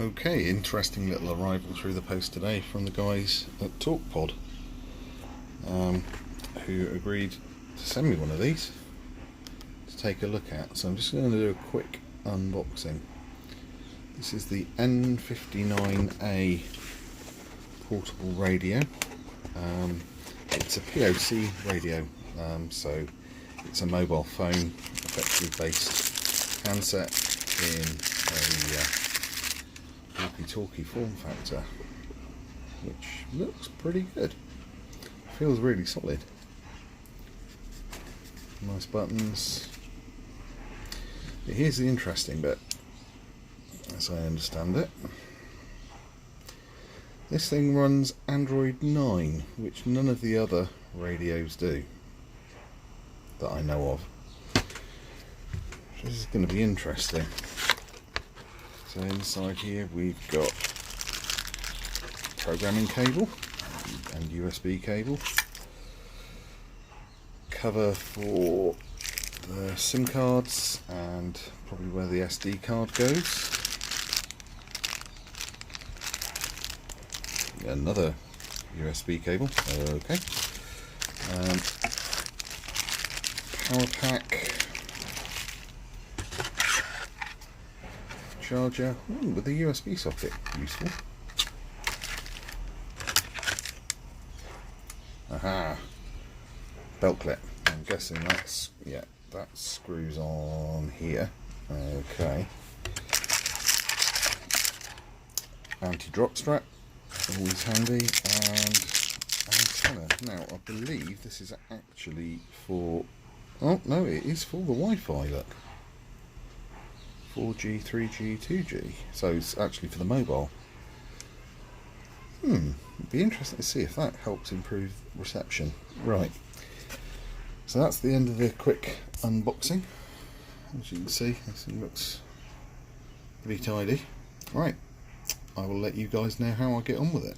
Okay, interesting little arrival through the post today from the guys at TalkPod, who agreed to send me one of these to take a look at. So I'm just going to do a quick unboxing. This is the N59A portable radio. It's a PoC radio, so it's a mobile phone effectively based handset in a walkie-talkie form factor, which looks pretty good. Feels really solid. Nice buttons. But here's the interesting bit, as I understand it. This thing runs Android 9, which none of the other radios do, that I know of. This is going to be interesting. So inside here we've got programming cable and USB cable, cover for the SIM cards and probably where the SD card goes, another USB cable, okay, power pack, charger with a USB socket, useful. Aha, belt clip. I'm guessing that's, yeah, that screws on here. Okay. Anti-drop strap, always handy, and antenna. Now I believe this is actually for, oh no, it is for the Wi-Fi, look. 4G, 3G, 2G, so it's actually for the mobile. It'd be interesting to see if that helps improve reception. Right, so that's the end of the quick unboxing. As you can see, this thing looks pretty tidy. Right, I will let you guys know how I get on with it.